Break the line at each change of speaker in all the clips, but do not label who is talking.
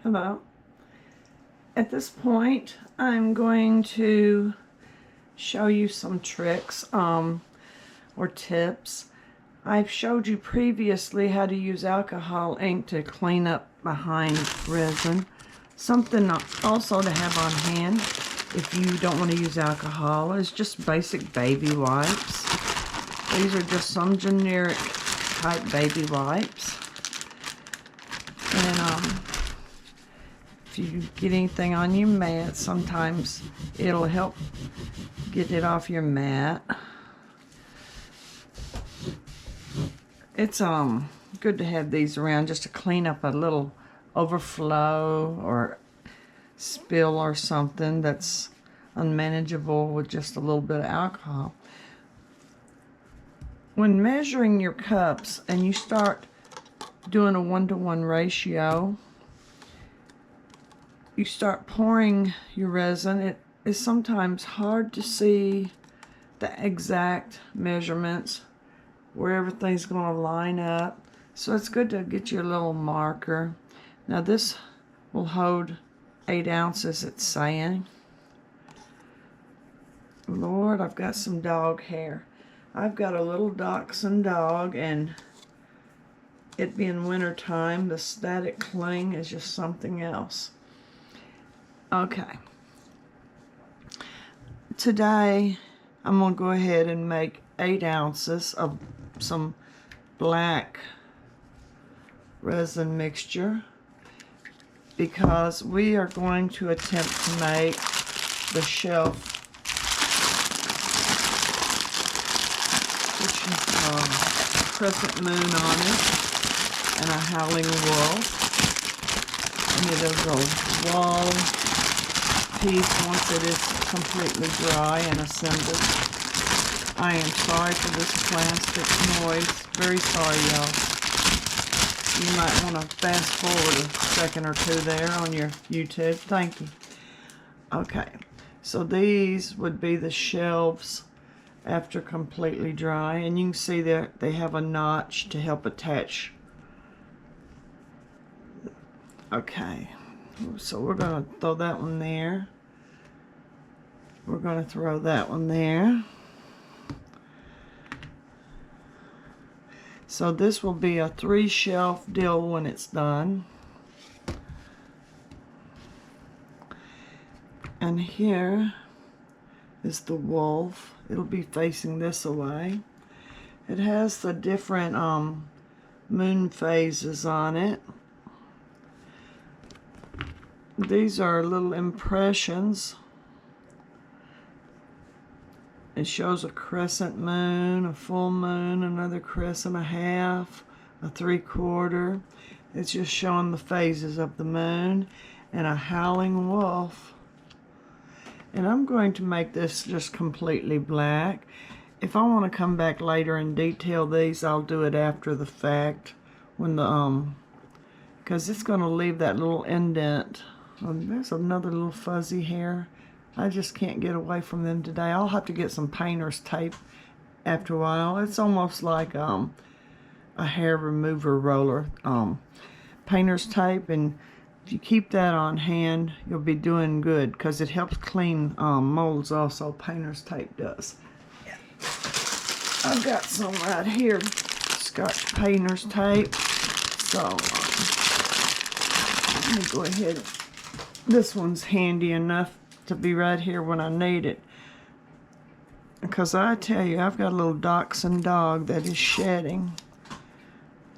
Hello. At this point, I'm going to show you some tricks or tips. I've showed you previously how to use alcohol ink to clean up behind resin. Something also to have on hand if you don't want to use alcohol is just basic baby wipes. These are just some generic type baby wipes. And if you get anything on your mat, sometimes it'll help get it off your mat. It's good to have these around just to clean up a little overflow or spill or something that's unmanageable with just a little bit of alcohol. When measuring your cups and you start doing a 1-to-1 ratio, you start pouring your resin. It is sometimes hard to see the exact measurements where everything's going to line up, so it's good to get your little marker. Now this will hold 8 ounces, it's saying. Lord, I've got some dog hair. I've got a little dachshund dog, and it being winter time, the static cling is just something else. Okay. Today, I'm going to go ahead and make 8 ounces of some black resin mixture because we are going to attempt to make the shelf, which has a crescent moon on it and a howling wolf. And it is a wall piece once it is completely dry and assembled. I am sorry for this plastic noise. Very sorry, y'all. You might want to fast forward a second or two there on your YouTube. Thank you. Okay, so these would be the shelves after completely dry, and you can see that they have a notch to help attach. Okay, so we're going to throw that one there. We're going to throw that one there. So this will be a 3-shelf deal when it's done. And here is the wolf. It'll be facing this way. It has the different moon phases on it. These are little impressions. It shows a crescent moon, a full moon, another crescent, a half, a 3/4. It's just showing the phases of the moon, and a howling wolf. And I'm going to make this just completely black. If I want to come back later and detail these, I'll do it after the fact when the because it's going to leave that little indent. There's another little fuzzy hair. I just can't get away from them today. I'll have to get some painter's tape after a while. It's almost like a hair remover roller, painter's tape, and if you keep that on hand, you'll be doing good because it helps clean molds also. Painter's tape does. Yeah. I've got some right here, Scotch painter's tape. So let me go ahead. This one's handy enough to be right here when I need it, because I tell you, I've got a little dachshund dog that is shedding.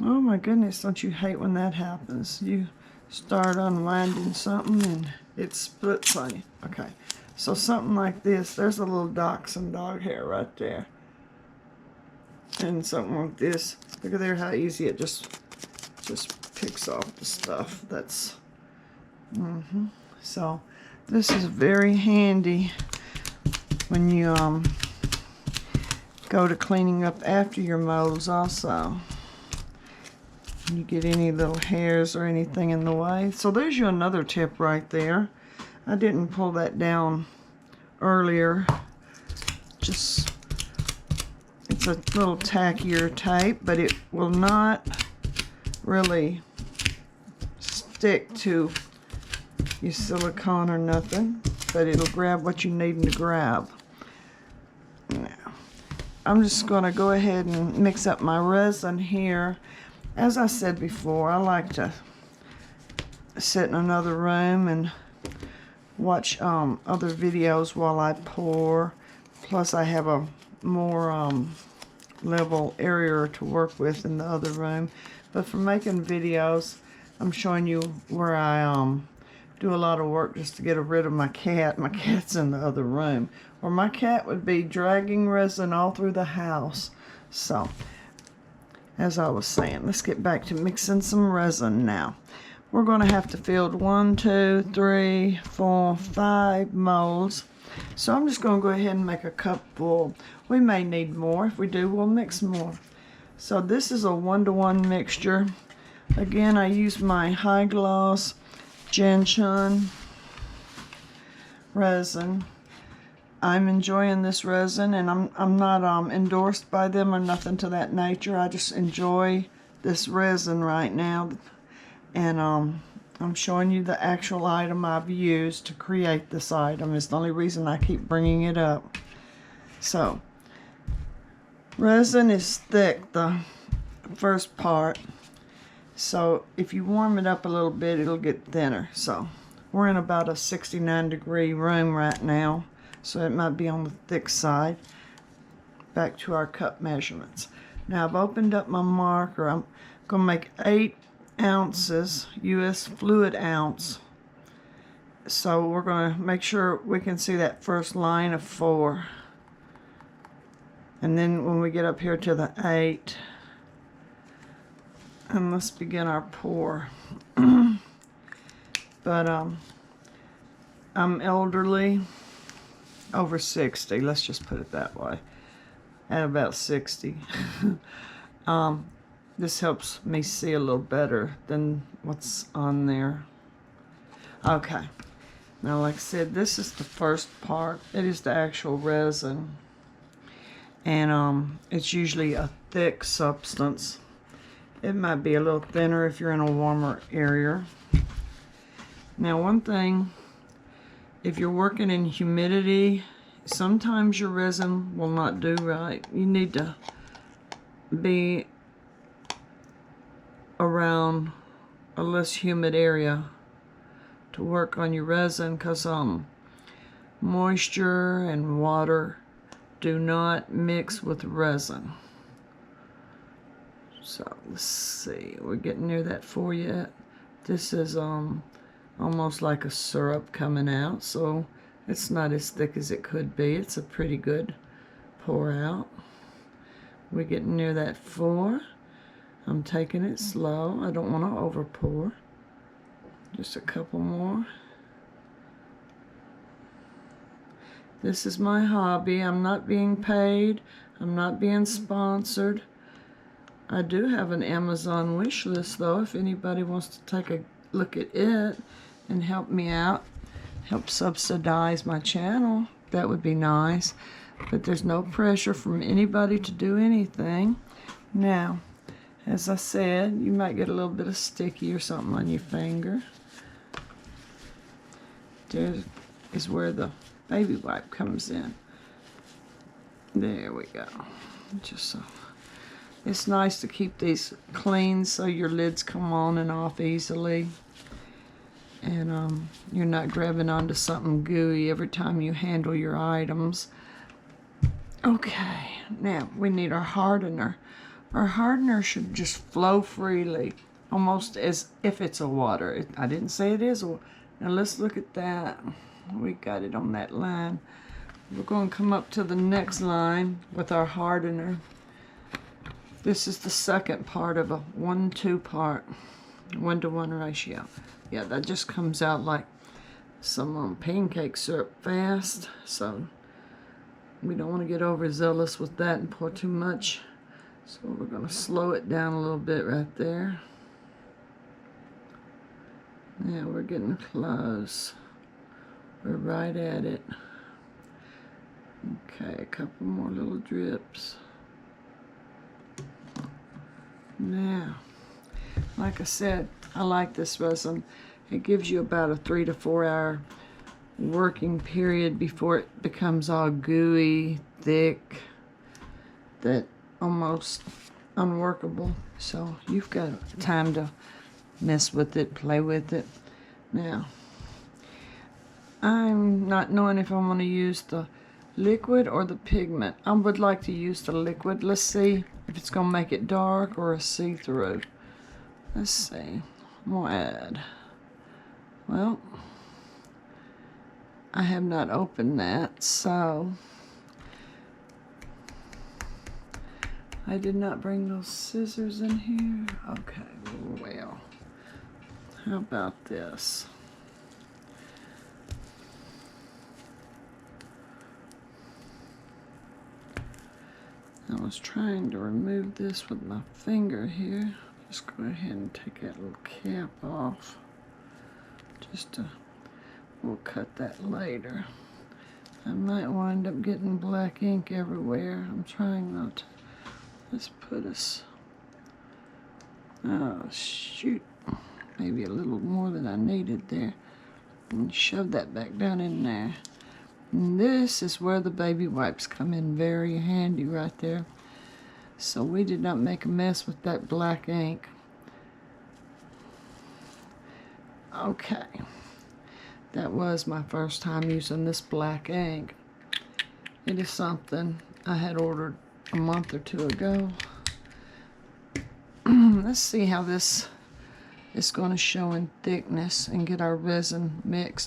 Oh my goodness, don't you hate when that happens? You start unwinding something and it splits on you. Okay, so something like this, there's a little dachshund dog hair right there, and something like this. Look at there how easy it just picks off the stuff. That's so this is very handy when you go to cleaning up after your molds also. You get any little hairs or anything in the way. So there's you another tip right there. I didn't pull that down earlier. Just, it's a little tackier tape, but it will not really stick to use silicone or nothing, but it'll grab what you need to grab. Now, I'm just going to go ahead and mix up my resin here. As I said before, I like to sit in another room and watch other videos while I pour. Plus I have a more level area to work with in the other room. But for making videos, I'm showing you where I do a lot of work just to get rid of my cat. My cat's in the other room, or my cat would be dragging resin all through the house. So, as I was saying, let's get back to mixing some resin now. We're going to have to fill 1, 2, 3, 4, 5 molds. So I'm just going to go ahead and make a cup full. We may need more. If we do, we'll mix more. So this is a 1-to-1 mixture. Again, I use my high gloss gentian resin. I'm enjoying this resin, and I'm not endorsed by them or nothing to that nature. I just enjoy this resin right now, and I'm showing you the actual item I've used to create this item. It's the only reason I keep bringing it up. So, resin is thick, the first part. So if you warm it up a little bit, it'll get thinner. So we're in about a 69-degree room right now, so it might be on the thick side. Back to our cup measurements. Now I've opened up my marker. I'm going to make 8 ounces, U.S. fluid ounce. So we're going to make sure we can see that first line of 4. And then when we get up here to the 8, and let's begin our pour. But I'm elderly, over 60, let's just put it that way, at about 60. This helps me see a little better than what's on there. Okay, now like I said, this is the first part. It is the actual resin, and it's usually a thick substance. It might be a little thinner if you're in a warmer area. Now one thing, if you're working in humidity, sometimes your resin will not do right. You need to be around a less humid area to work on your resin, because moisture and water do not mix with resin. So let's see, we're getting near that 4 yet. This is almost like a syrup coming out, so it's not as thick as it could be. It's a pretty good pour out. We're getting near that 4. I'm taking it slow. I don't want to over pour. Just a couple more. This is my hobby. I'm not being paid. I'm not being sponsored. I do have an Amazon wish list, though, if anybody wants to take a look at it and help me out, help subsidize my channel, that would be nice. But there's no pressure from anybody to do anything. Now, as I said, you might get a little bit of sticky or something on your finger. There is where the baby wipe comes in. There we go. Just so. It's nice to keep these clean so your lids come on and off easily. And you're not grabbing onto something gooey every time you handle your items. Okay, now we need our hardener. Our hardener should just flow freely, almost as if it's a water. I didn't say it is. Now let's look at that. We got it on that line. We're going to come up to the next line with our hardener. This is the second part of a 1-2 part, 1-to-1 ratio. Yeah, that just comes out like some pancake syrup fast, so we don't want to get overzealous with that and pour too much. So we're going to slow it down a little bit right there. Yeah, we're getting close. We're right at it. Okay, a couple more little drips. Now, like I said, I like this resin. It gives you about a 3 to 4 hour working period before it becomes all gooey, thick, that almost unworkable. So you've got time to mess with it, play with it. Now, I'm not knowing if I'm going to use the liquid or the pigment. I would like to use the liquid. Let's see if it's going to make it dark or a see-through. Let's see. I'm going to add. Well, I have not opened that, so I did not bring those scissors in here. Okay, well, how about this? I was trying to remove this with my finger here. Just go ahead and take that little cap off. We'll cut that later. I might wind up getting black ink everywhere. I'm trying not to. Let's put us, oh shoot, maybe a little more than I needed there. And shove that back down in there. And this is where the baby wipes come in very handy right there. So we did not make a mess with that black ink. Okay. That was my first time using this black ink. It is something I had ordered a month or 2 ago. Let's see how this is going to show in thickness and get our resin mixed.